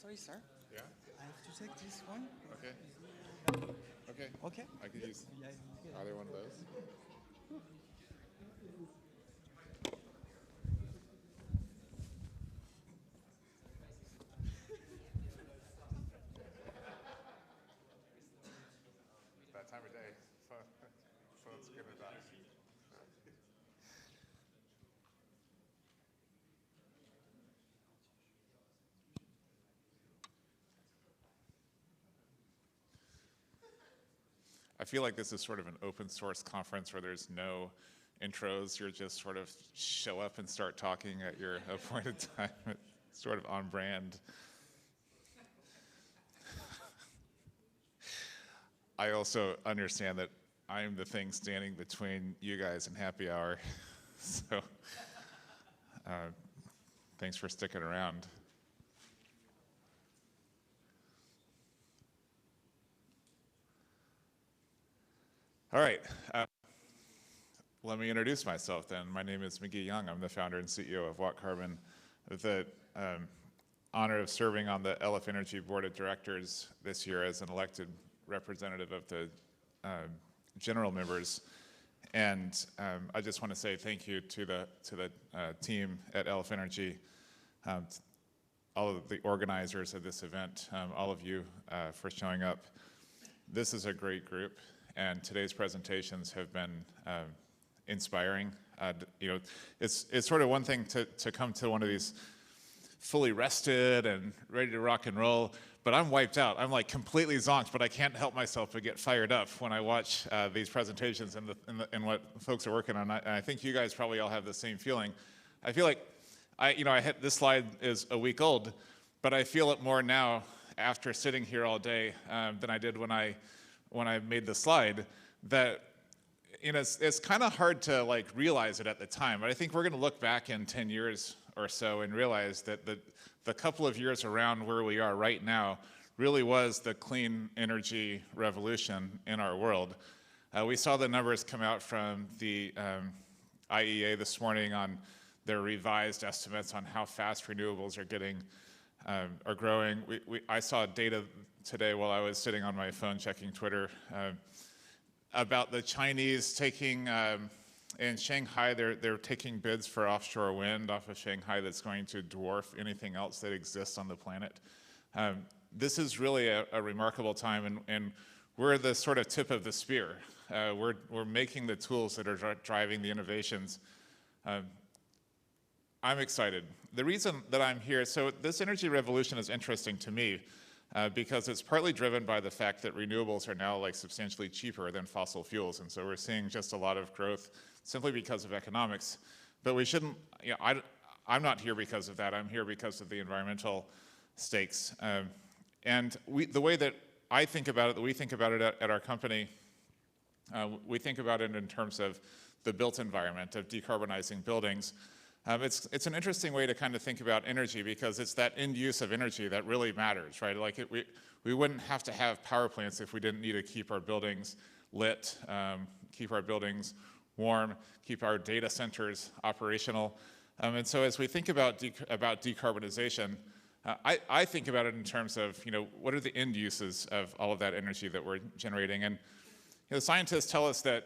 Sorry, sir. Yeah? I have to take this one. Okay. Okay. Okay. I could use Yeah. either one of those. That time of day, so it's good or bad. I feel like this is sort of an open source conference where there's no intros. You're just sort of show up and start talking at your appointed time. It's sort of on brand. I also understand that I'm the thing standing between you guys and happy hour. So thanks for sticking around. All right. Let me introduce myself then. My name is McGee Young. I'm the founder and CEO of WattCarbon. With the honor of serving on the LF Energy Board of Directors this year as an elected representative of the general members. And I just want to say thank you to the team at LF Energy, all of the organizers of this event, all of you for showing up. This is a great group, and today's presentations have been inspiring. It's sort of one thing to come to one of these fully rested and ready to rock and roll, but I'm wiped out. I'm like completely zonked, but I can't help myself but get fired up when I watch these presentations and what folks are working on. And I think you guys probably all have the same feeling. I feel like this slide is a week old, but I feel it more now after sitting here all day than I did when I made the slide. That it's kind of hard to like realize it at the time, but I think we're going to look back in 10 years or so and realize that the couple of years around where we are right now really was the clean energy revolution in our world. We saw the numbers come out from the IEA this morning on their revised estimates on how fast renewables are growing. I saw data today while I was sitting on my phone checking Twitter about the Chinese taking, in Shanghai, they're taking bids for offshore wind off of Shanghai that's going to dwarf anything else that exists on the planet. This is really a remarkable time, and we're the sort of tip of the spear. We're making the tools that are driving the innovations. I'm excited. The reason that I'm here, so this energy revolution is interesting to me because it's partly driven by the fact that renewables are now like substantially cheaper than fossil fuels. And so we're seeing just a lot of growth simply because of economics. But we shouldn't, I'm not here because of that. I'm here because of the environmental stakes. And the way that I think about it, that we think about it at our company, we think about it in terms of the built environment, of decarbonizing buildings. It's an interesting way to kind of think about energy because it's that end use of energy that really matters, right? Like we wouldn't have to have power plants if we didn't need to keep our buildings lit, keep our buildings warm, keep our data centers operational. And so as we think about decarbonization, I think about it in terms of, what are the end uses of all of that energy that we're generating? And scientists tell us that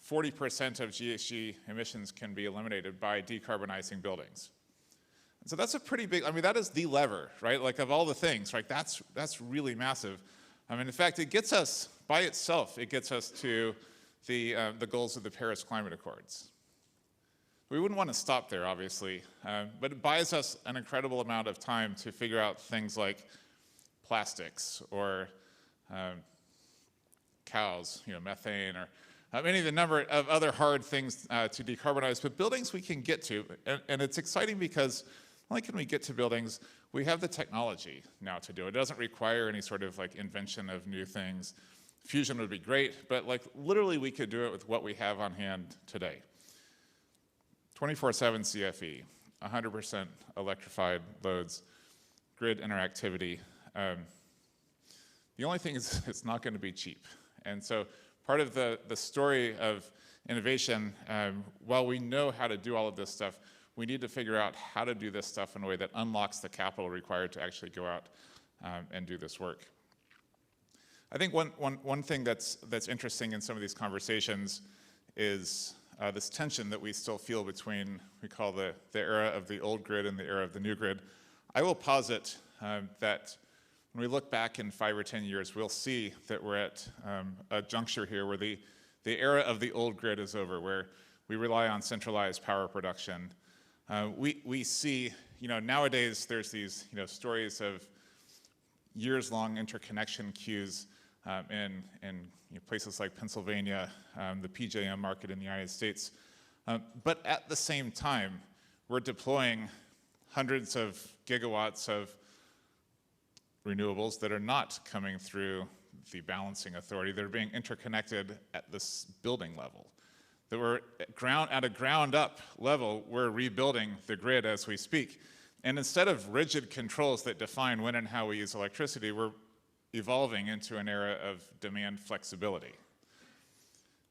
40% of GHG emissions can be eliminated by decarbonizing buildings. And so that's a pretty big, that is the lever, right? Like of all the things, right? That's really massive. In fact, it gets us, by itself, it gets us to the goals of the Paris Climate Accords. We wouldn't want to stop there, obviously, but it buys us an incredible amount of time to figure out things like plastics or cows, methane, or any of the number of other hard things to decarbonize, but buildings we can get to. And it's exciting because not only can we get to buildings, we have the technology now to do it. It doesn't require any sort of like invention of new things. Fusion would be great, but like literally we could do it with what we have on hand today. 24/7 CFE, 100% electrified loads, grid interactivity. The only thing is it's not going to be cheap. And so part of the story of innovation, while we know how to do all of this stuff, we need to figure out how to do this stuff in a way that unlocks the capital required to actually go out and do this work. I think one thing that's interesting in some of these conversations is this tension that we still feel between, we call the era of the old grid and the era of the new grid. I will posit that when we look back in 5 or 10 years, we'll see that we're at a juncture here where the era of the old grid is over, where we rely on centralized power production. We see, nowadays there's these, stories of years-long interconnection queues in places like Pennsylvania, the PJM market in the United States. But at the same time, we're deploying hundreds of gigawatts of renewables that are not coming through the balancing authority. They're being interconnected at this building level. That we're at a ground up level, we're rebuilding the grid as we speak. And instead of rigid controls that define when and how we use electricity, we're evolving into an era of demand flexibility.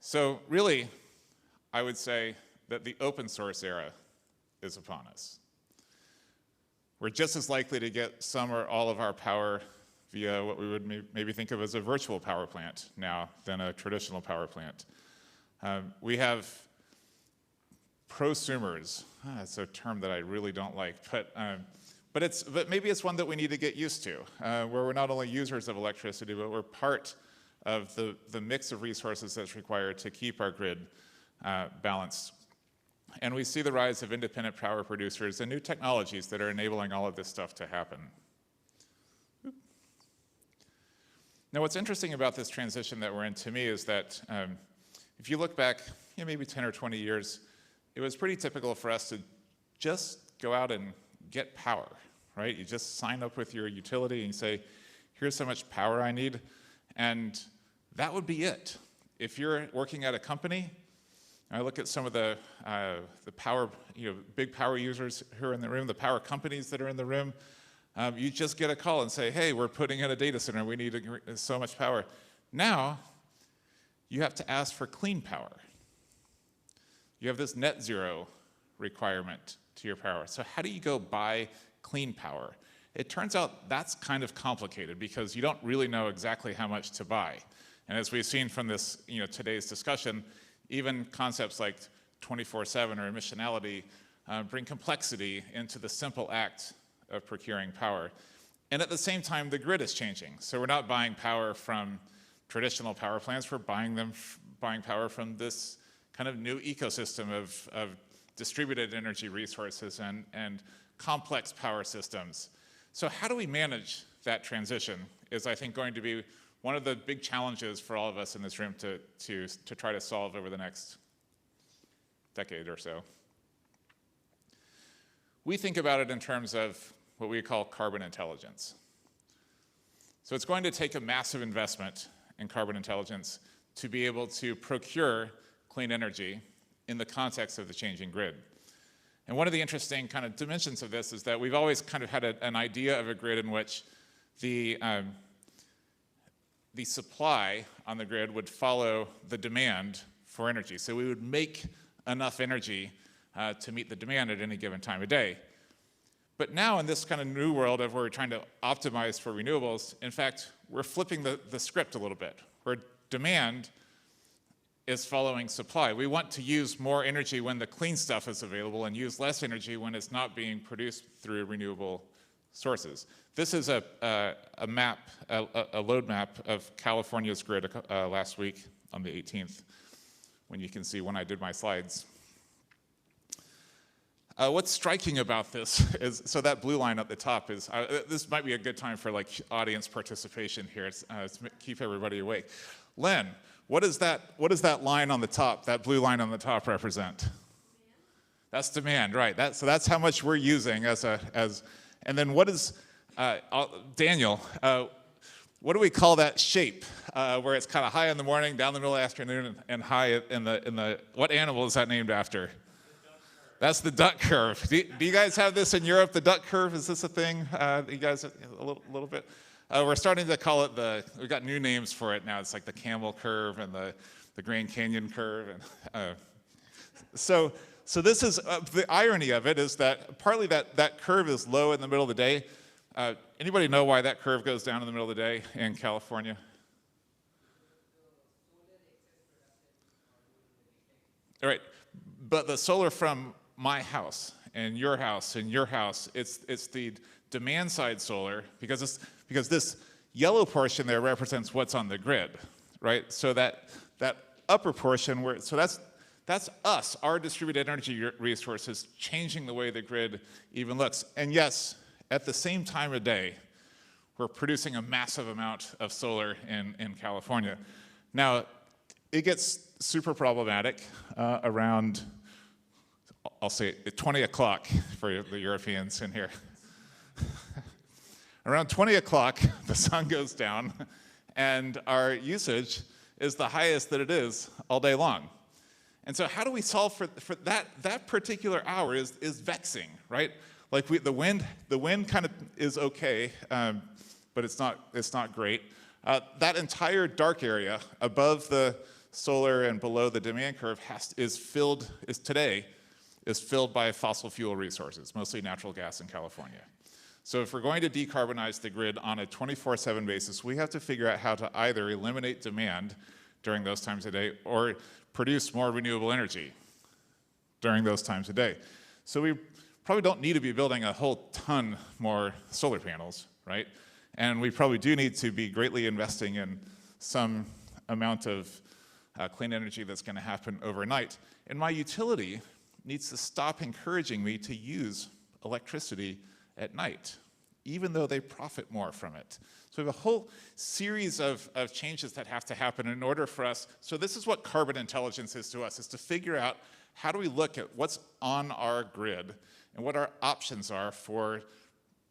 So really, I would say that the open source era is upon us. We're just as likely to get some or all of our power via what we would maybe think of as a virtual power plant now than a traditional power plant. We have prosumers. That's a term that I really don't like, but maybe it's one that we need to get used to, where we're not only users of electricity, but we're part of the mix of resources that's required to keep our grid balanced. And we see the rise of independent power producers and new technologies that are enabling all of this stuff to happen. Now, what's interesting about this transition that we're in, to me, is that if you look back, maybe 10 or 20 years, it was pretty typical for us to just go out and get power, right? You just sign up with your utility and say, here's how much power I need, and that would be it. If you're working at a company, I look at some of the power, big power users who are in the room, the power companies that are in the room. You just get a call and say, hey, we're putting in a data center, we need so much power. Now, you have to ask for clean power. You have this net zero requirement to your power. So how do you go buy clean power? It turns out that's kind of complicated because you don't really know exactly how much to buy. And as we've seen from this, today's discussion, even concepts like 24/7 or emissionality bring complexity into the simple act of procuring power. And at the same time, the grid is changing. So we're not buying power from traditional power plants, we're buying power from this kind of new ecosystem of distributed energy resources and complex power systems. So how do we manage that transition is, I think, going to be one of the big challenges for all of us in this room to try to solve over the next decade or so. We think about it in terms of what we call carbon intelligence. So it's going to take a massive investment in carbon intelligence to be able to procure clean energy in the context of the changing grid. And one of the interesting kind of dimensions of this is that we've always kind of had an idea of a grid in which the supply on the grid would follow the demand for energy. So we would make enough energy to meet the demand at any given time of day. But now in this kind of new world of where we're trying to optimize for renewables, in fact, we're flipping the script a little bit, where demand is following supply. We want to use more energy when the clean stuff is available and use less energy when it's not being produced through renewable sources. This is a map, a load map of California's grid last week on the 18th, when you can see when I did my slides. What's striking about this is, so that blue line at the top is, this might be a good time for like audience participation here, to keep everybody awake. Len, what does that line on the top, that blue line on the top represent? Demand. That's demand, right? So that's how much we're using and then what is, Daniel, what do we call that shape, where it's kind of high in the morning, down the middle of the afternoon, and high in the, what animal is that named after? That's the duck curve. Do you guys have this in Europe, the duck curve? Is this a thing? You guys, a little bit? We're starting to call it we've got new names for it now. It's like the camel curve and the Grand Canyon curve. And, so this is, the irony of it is that partly that curve is low in the middle of the day. Anybody know why that curve goes down in the middle of the day in California? All right, but the solar from my house and your house and your house, it's the demand side solar because this yellow portion there represents what's on the grid, right? So that upper portion that's us, our distributed energy resources changing the way the grid even looks. And yes, at the same time of day, we're producing a massive amount of solar in California. Now, it gets super problematic around, I'll say 20 o'clock for the Europeans in here. Around 20 o'clock, the sun goes down, and our usage is the highest that it is all day long. And so how do we solve for that? That particular hour is vexing, right? Like the wind kind of is okay, but it's not great. That entire dark area above the solar and below the demand curve is filled by fossil fuel resources, mostly natural gas in California. So if we're going to decarbonize the grid on a 24/7 basis, we have to figure out how to either eliminate demand during those times of day or produce more renewable energy during those times of day. So we probably don't need to be building a whole ton more solar panels, right? And we probably do need to be greatly investing in some amount of clean energy that's going to happen overnight. And my utility needs to stop encouraging me to use electricity at night, even though they profit more from it. So we have a whole series of changes that have to happen in order for us. So this is what carbon intelligence is to us, is to figure out how do we look at what's on our grid and what our options are for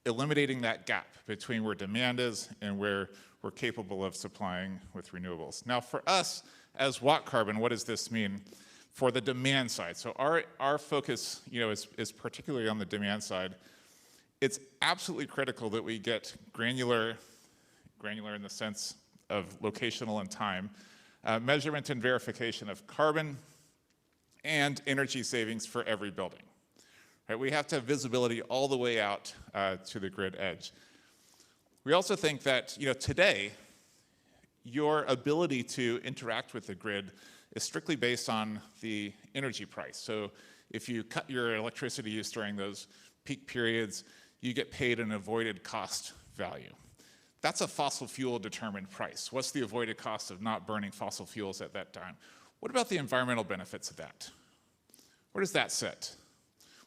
eliminating that gap between where demand is and where we're capable of supplying with renewables. Now for us, as WattCarbon, what does this mean for the demand side? So our focus, is particularly on the demand side. It's absolutely critical that we get granular in the sense of locational and time, measurement and verification of carbon and energy savings for every building. Right? We have to have visibility all the way out to the grid edge. We also think that today, your ability to interact with the grid is strictly based on the energy price. So if you cut your electricity use during those peak periods, you get paid an avoided cost value. That's a fossil fuel determined price. What's the avoided cost of not burning fossil fuels at that time? What about the environmental benefits of that? Where does that sit?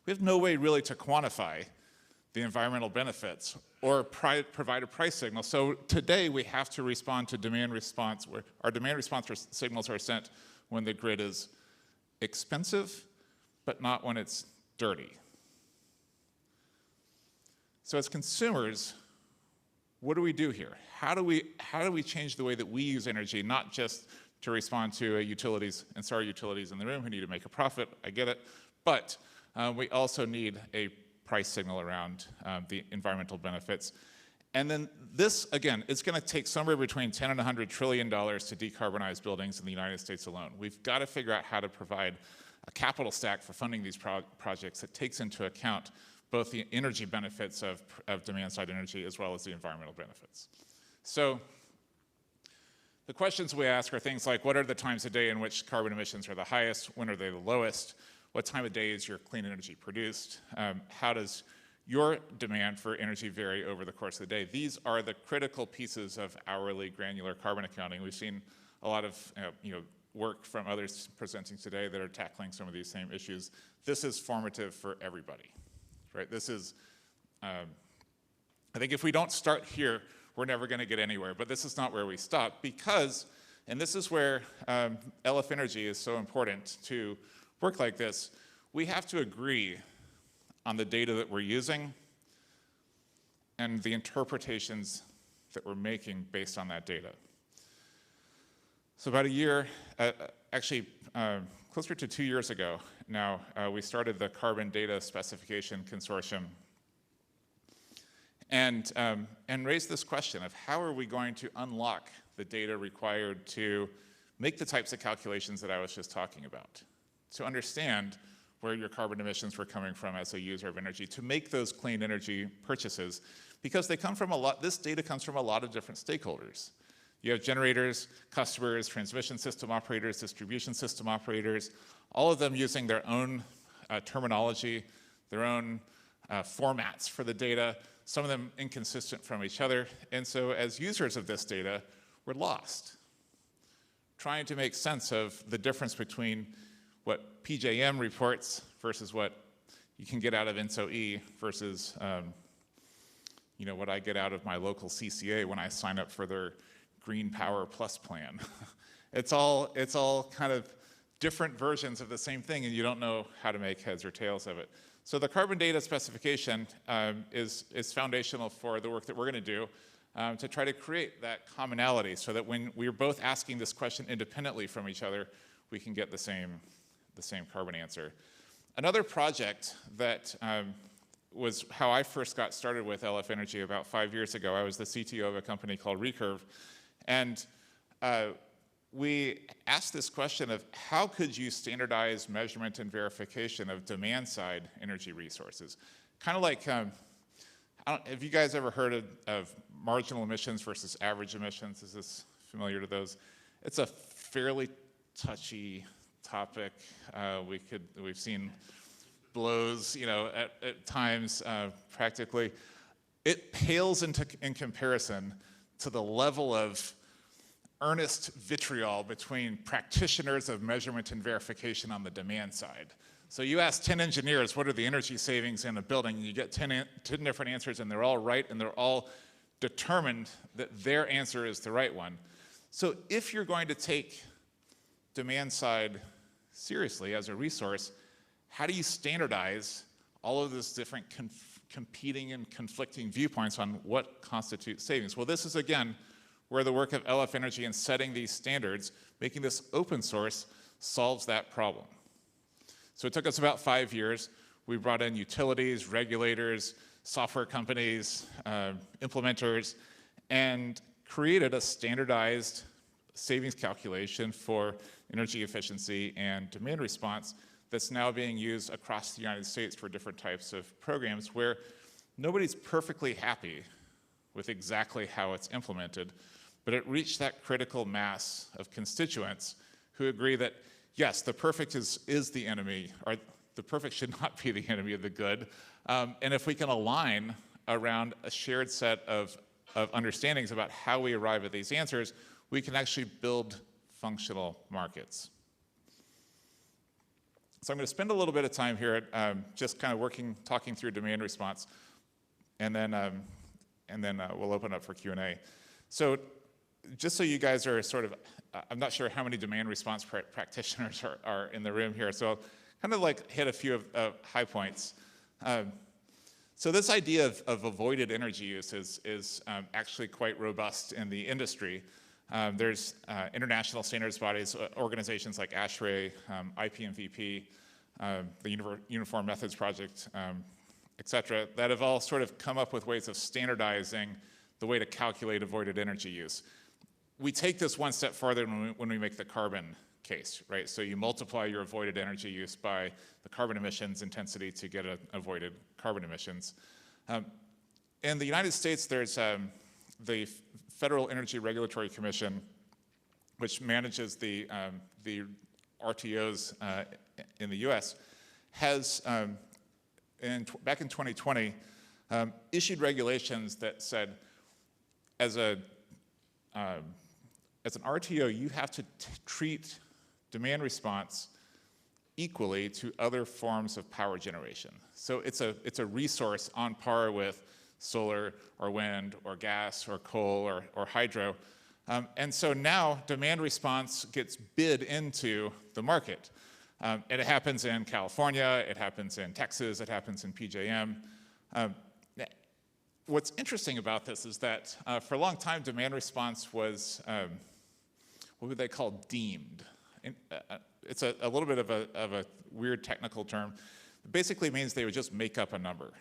We have no way really to quantify the environmental benefits or provide a price signal. So today we have to respond to demand response, where our demand response signals are sent when the grid is expensive, but not when it's dirty. So as consumers, what do we do here? How do we change the way that we use energy, not just to respond to utilities, and sorry utilities in the room who need to make a profit, I get it, but we also need a price signal around the environmental benefits. And then this, again, it's going to take somewhere between $10 and $100 trillion to decarbonize buildings in the United States alone. We've got to figure out how to provide a capital stack for funding these projects that takes into account both the energy benefits of demand-side energy as well as the environmental benefits. So the questions we ask are things like, what are the times of day in which carbon emissions are the highest? When are they the lowest? What time of day is your clean energy produced? How does your demand for energy vary over the course of the day? These are the critical pieces of hourly granular carbon accounting. We've seen a lot of work from others presenting today that are tackling some of these same issues. This is formative for everybody, right? This is, I think if we don't start here, we're never going to get anywhere. But this is not where we stop because, and this is where LF Energy is so important to work like this, we have to agree on the data that we're using and the interpretations that we're making based on that data. So about a year, actually closer to 2 years ago now, we started the Carbon Data Specification Consortium and raised this question of how are we going to unlock the data required to make the types of calculations that I was just talking about, to understand where your carbon emissions were coming from as a user of energy, to make those clean energy purchases, because they come from this data comes from a lot of different stakeholders. You have generators, customers, transmission system operators, distribution system operators, all of them using their own terminology, their own formats for the data, some of them inconsistent from each other. And so as users of this data, we're lost, trying to make sense of the difference between what PJM reports versus what you can get out of INSO-E versus what I get out of my local CCA when I sign up for their Green Power Plus plan. It's all kind of different versions of the same thing, and you don't know how to make heads or tails of it. So the carbon data specification is foundational for the work that we're going to do to try to create that commonality so that when we're both asking this question independently from each other, we can get the same carbon answer. Another project that was how I first got started with LF Energy about 5 years ago. I was the CTO of a company called Recurve, and we asked this question of how could you standardize measurement and verification of demand-side energy resources? Kind of like, have you guys ever heard of marginal emissions versus average emissions? Is this familiar to those? It's a fairly touchy topic. We've seen blows, at times practically. It pales in comparison to the level of earnest vitriol between practitioners of measurement and verification on the demand side. So you ask 10 engineers, what are the energy savings in a building, and you get 10 different answers, and they're all right, and they're all determined that their answer is the right one. So if you're going to take demand side seriously as a resource, how do you standardize all of those different competing and conflicting viewpoints on what constitutes savings? Well, this is, again, where the work of LF Energy in setting these standards, making this open source, solves that problem. So it took us about 5 years. We brought in utilities, regulators, software companies, implementers, and created a standardized savings calculation for energy efficiency and demand response that's now being used across the United States for different types of programs where nobody's perfectly happy with exactly how it's implemented, but it reached that critical mass of constituents who agree that, yes, the perfect is the enemy, or the perfect should not be the enemy of the good. And if we can align around a shared set of understandings about how we arrive at these answers, we can actually build functional markets. So I'm going to spend a little bit of time here just kind of talking through demand response, and then we'll open up for Q&A. So just so you guys are sort of, I'm not sure how many demand response practitioners are in the room here, so I'll kind of like hit a few of high points. So this idea of avoided energy use is actually quite robust in the industry. There's international standards bodies, organizations like ASHRAE, IPMVP, the Uniform Methods Project, et cetera, that have all sort of come up with ways of standardizing the way to calculate avoided energy use. We take this one step farther when we make the carbon case, right? So you multiply your avoided energy use by the carbon emissions intensity to get avoided carbon emissions. In the United States, there's the Federal Energy Regulatory Commission, which manages the RTOs in the US, has, back in 2020, issued regulations that said, as an RTO, you have to treat demand response equally to other forms of power generation. So it's a resource on par with solar or wind or gas or coal or hydro. And so now demand response gets bid into the market. And it happens in California, it happens in Texas, it happens in PJM. What's interesting about this is that for a long time, demand response was what would they call deemed. It's a little bit of a weird technical term. It basically means they would just make up a number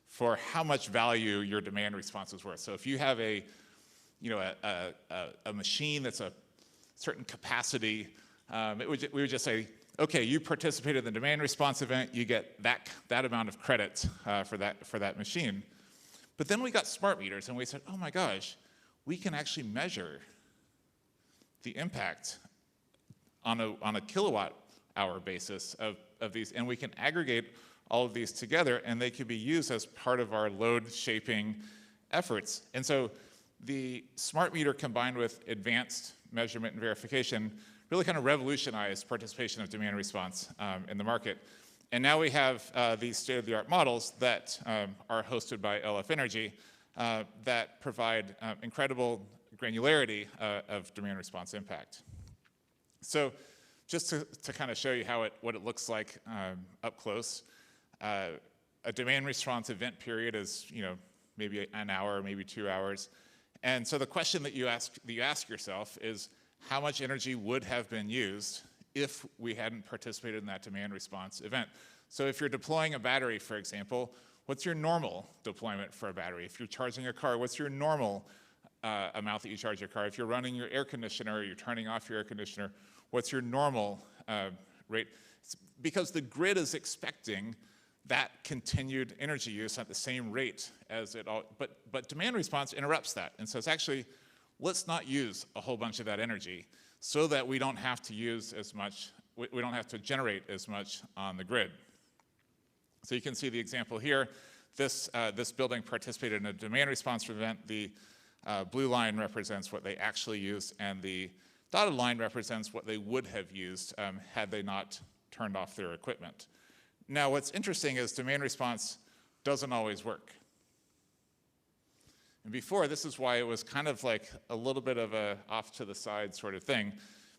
for how much value your demand response is worth. So if you have a machine that's a certain capacity, we would just say, okay, you participated in the demand response event, you get that amount of credit for that machine. But then we got smart meters and we said, oh my gosh, we can actually measure the impact on a kilowatt hour basis of these, and we can aggregate all of these together, and they can be used as part of our load shaping efforts. And so the smart meter combined with advanced measurement and verification really kind of revolutionized participation of demand response in the market. And now we have these state-of-the-art models that are hosted by LF Energy that provide incredible granularity of demand response impact. So just to kind of show you what it looks like up close, a demand response event period is maybe an hour, maybe 2 hours. And so the question that you ask yourself is, how much energy would have been used if we hadn't participated in that demand response event? So if you're deploying a battery, for example, what's your normal deployment for a battery? If you're charging a car, what's your normal amount that you charge your car? If you're running your air conditioner or you're turning off your air conditioner, what's your normal rate? It's because the grid is expecting that continued energy use at the same rate as it all, but demand response interrupts that and says, actually, let's not use a whole bunch of that energy so that we don't have to use as much, we don't have to generate as much on the grid. So you can see the example here. This building participated in a demand response event. The blue line represents what they actually used, and the dotted line represents what they would have used had they not turned off their equipment. Now, what's interesting is demand response doesn't always work. And before, this is why it was kind of like a little bit of a off to the side sort of thing,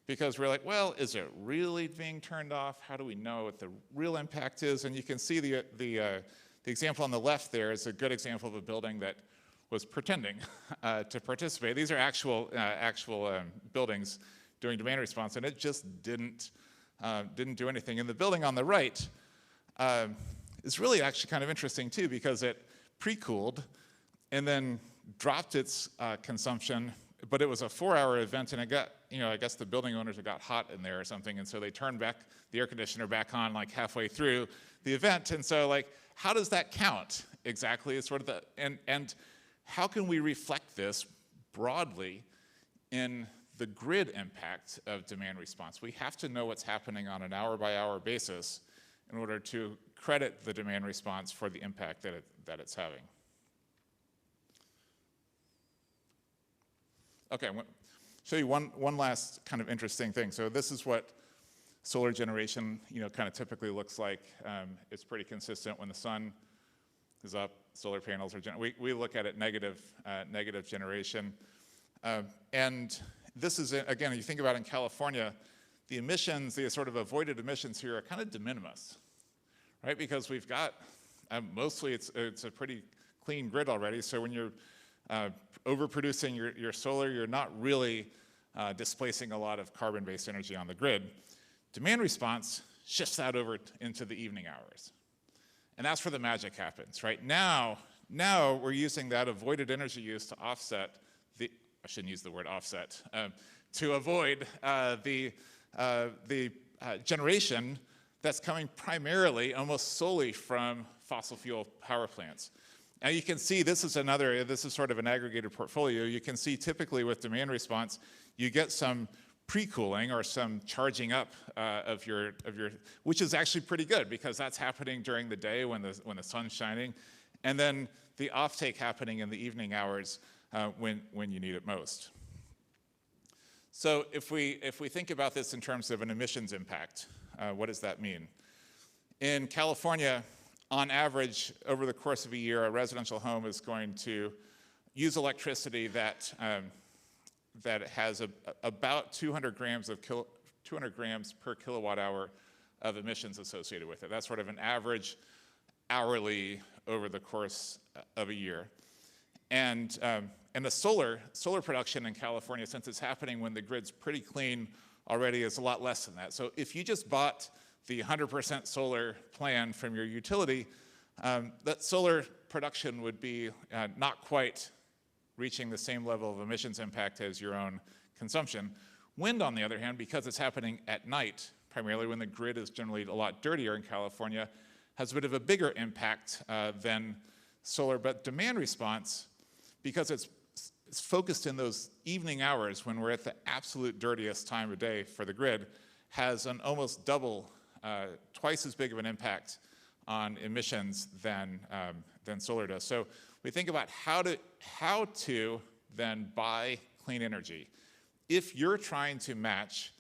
because we're like, well, is it really being turned off? How do we know what the real impact is? And you can see the example on the left there is a good example of a building that was pretending to participate. These are actual buildings doing demand response, and it just didn't do anything. And the building on the right is really actually kind of interesting too, because it pre-cooled and then dropped its consumption, but it was a 4-hour event, and it got, I guess the building owners got hot in there or something, and so they turned back the air conditioner back on like halfway through the event. And so like, how does that count exactly? It's sort of and how can we reflect this broadly in the grid impact of demand response? We have to know what's happening on an hour-by-hour basis in order to credit the demand response for the impact that it's having. Okay, I'm going to show you one last kind of interesting thing. So this is what solar generation, kind of typically looks like. It's pretty consistent when the sun is up, solar panels are we look at it negative generation. And this is, again, you think about in California, the emissions, the sort of avoided emissions here are kind of de minimis, right? Because we've got, mostly it's a pretty clean grid already, so when you're overproducing your solar, you're not really displacing a lot of carbon-based energy on the grid. Demand response shifts that over into the evening hours. And that's where the magic happens, right? Now we're using that avoided energy use to offset I shouldn't use the word offset, to avoid the generation that's coming primarily, almost solely from fossil fuel power plants. Now you can see this is sort of an aggregated portfolio. You can see typically with demand response, you get some pre-cooling or some charging up of your, which is actually pretty good because that's happening during the day when the sun's shining, and then the offtake happening in the evening hours when you need it most. So if we think about this in terms of an emissions impact, what does that mean? In California, on average, over the course of a year, a residential home is going to use electricity that has about 200 grams per kilowatt hour of emissions associated with it. That's sort of an average hourly over the course of a year. And the solar production in California, since it's happening when the grid's pretty clean already, is a lot less than that. So if you just bought the 100% solar plan from your utility, that solar production would be not quite reaching the same level of emissions impact as your own consumption. Wind, on the other hand, because it's happening at night, primarily when the grid is generally a lot dirtier in California, has a bit of a bigger impact than solar, but demand response, because it's focused in those evening hours when we're at the absolute dirtiest time of day for the grid, has an almost double, twice as big of an impact on emissions than solar does. So we think about how to then buy clean energy. If you're trying to match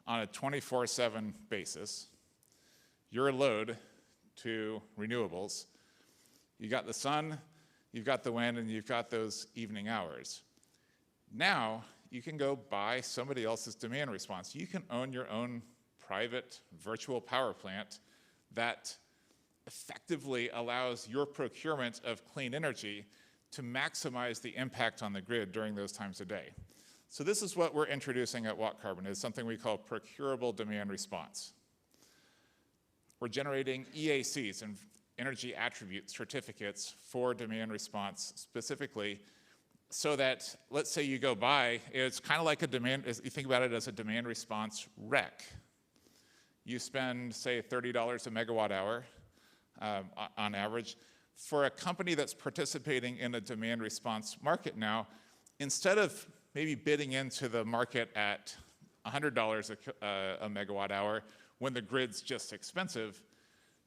on a 24/7 basis your load to renewables, you got the sun, you've got the wind, and you've got those evening hours. Now you can go buy somebody else's demand response. You can own your own private virtual power plant that effectively allows your procurement of clean energy to maximize the impact on the grid during those times of day. So this is what we're introducing at WattCarbon, is something we call procurable demand response. We're generating EACs, and energy attribute certificates, for demand response specifically, so that, let's say you go buy, it's kind of like a demand, you think about it as a demand response rec. You spend, say, $30 a megawatt hour on average. For a company that's participating in a demand response market now, instead of maybe bidding into the market at $100 a megawatt hour when the grid's just expensive,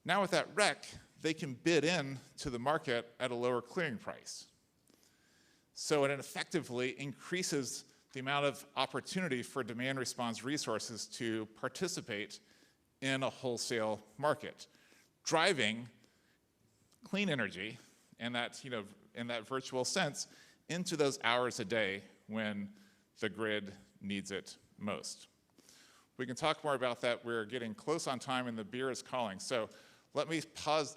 now with that rec, they can bid in to the market at a lower clearing price. So it effectively increases the amount of opportunity for demand response resources to participate in a wholesale market, driving clean energy in that, in that virtual sense into those hours a day when the grid needs it most. We can talk more about that. We're getting close on time and the beer is calling. So let me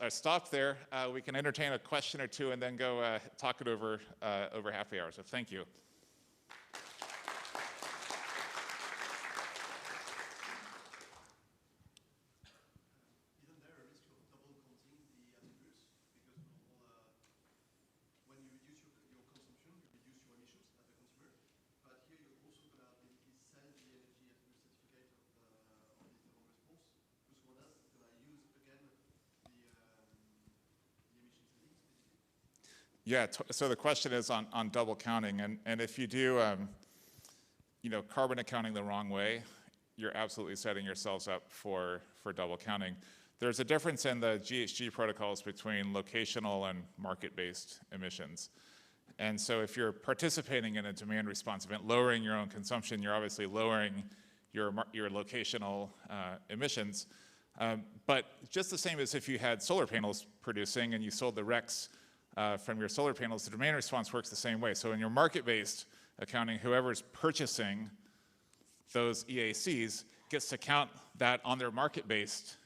stop there. We can entertain a question or two and then go talk it over happy hour. So thank you. Yeah, so the question is on double counting, and if you do, carbon accounting the wrong way, you're absolutely setting yourselves up for double counting. There's a difference in the GHG protocols between locational and market-based emissions. And so if you're participating in a demand response event, lowering your own consumption, you're obviously lowering your locational emissions. But just the same as if you had solar panels producing and you sold the RECs from your solar panels, the demand response works the same way. So in your market-based accounting, whoever's purchasing those EACs gets to count that on their market-based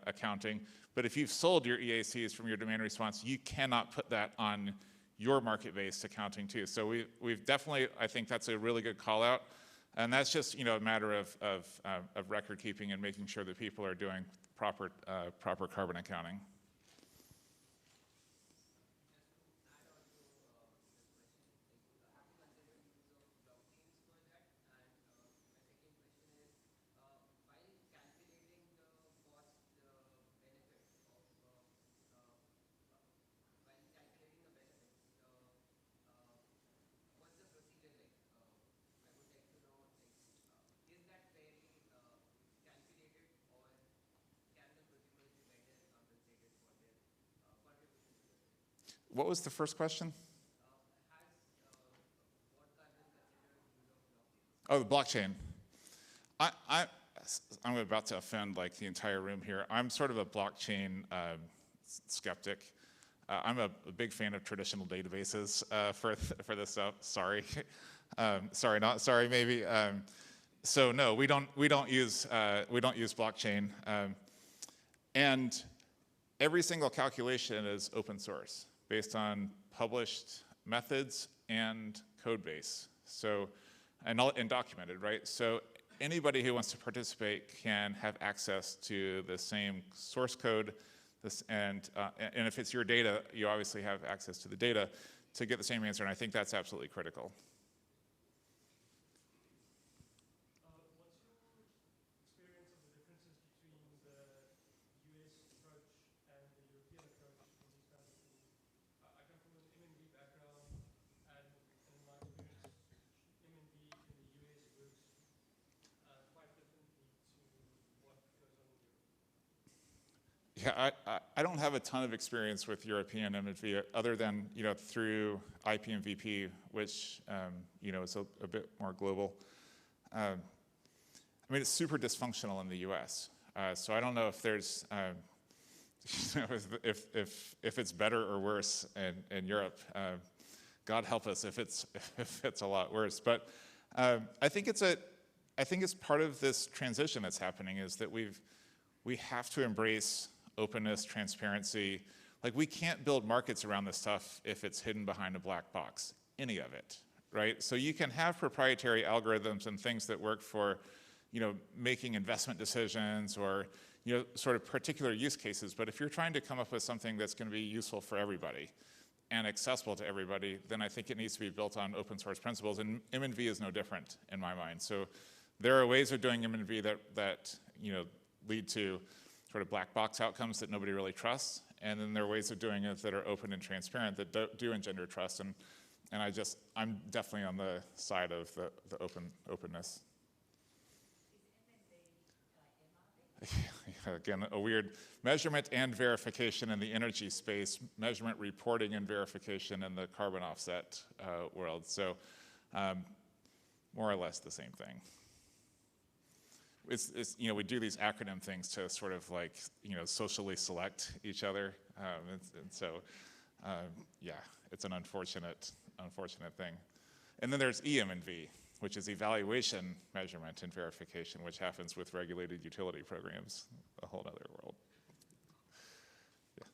accounting. But if you've sold your EACs from your demand response, you cannot put that on your market-based accounting too. So we've definitely, I think that's a really good call out. And that's just a matter of record keeping and making sure that people are doing proper carbon accounting. What was the first question? Oh, the blockchain. I'm about to offend like the entire room here. I'm sort of a blockchain skeptic. I'm a big fan of traditional databases for this stuff. Sorry, sorry, not sorry, maybe. So no, we don't use blockchain, and every single calculation is open source, based on published methods and code base. So, and documented, right? So anybody who wants to participate can have access to the same source code, and if it's your data, you obviously have access to the data to get the same answer, and I think that's absolutely critical. Yeah, I don't have a ton of experience with European MNV other than, through IPMVP, which, is a bit more global. I mean, it's super dysfunctional in the US. So I don't know if there's, if it's better or worse in Europe. God help us if it's a lot worse. But I think it's part of this transition that's happening is that we have to embrace openness, transparency. Like, we can't build markets around this stuff if it's hidden behind a black box, any of it, right? So you can have proprietary algorithms and things that work for, making investment decisions or, sort of particular use cases. But if you're trying to come up with something that's going to be useful for everybody and accessible to everybody, then I think it needs to be built on open source principles. And MNV is no different in my mind. So there are ways of doing MNV that lead to sort of black box outcomes that nobody really trusts, and then there are ways of doing it that are open and transparent that do engender trust, and I'm definitely on the side of the openness. Again, a weird measurement and verification in the energy space, measurement, reporting, and verification in the carbon offset world. So more or less the same thing. We do these acronym things to sort of like, socially select each other. Yeah, it's an unfortunate thing. And then there's EM&V, which is evaluation, measurement, and verification, which happens with regulated utility programs, a whole other world. Yeah.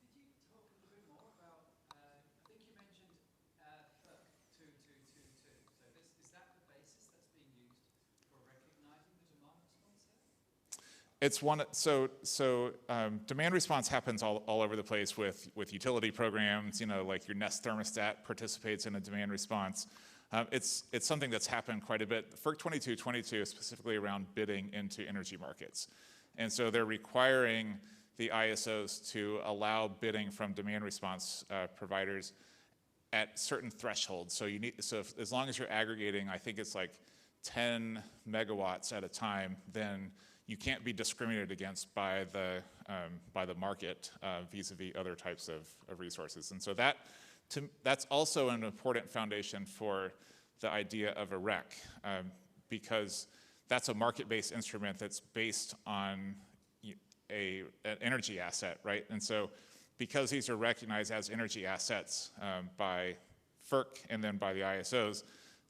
Could you talk a little bit more about, I think you mentioned FERC 2222. So is that the basis that's being used for recognizing the demand response there? It's one, so demand response happens all over the place with utility programs, like your Nest thermostat participates in a demand response. It's something that's happened quite a bit. FERC 2222 is specifically around bidding into energy markets. And so they're requiring the ISOs to allow bidding from demand response providers at certain thresholds. So as long as you're aggregating, I think it's like 10 megawatts at a time, then you can't be discriminated against by the market vis-a-vis other types of resources. And so that's also an important foundation for the idea of a REC, because that's a market-based instrument that's based on an energy asset, right? And so because these are recognized as energy assets by FERC and then by the ISOs,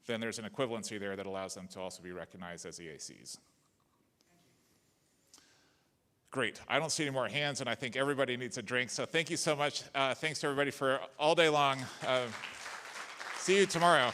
then there's an equivalency there that allows them to also be recognized as EACs. Great. I don't see any more hands, and I think everybody needs a drink. So thank you so much. Thanks to everybody for all day long. See you tomorrow.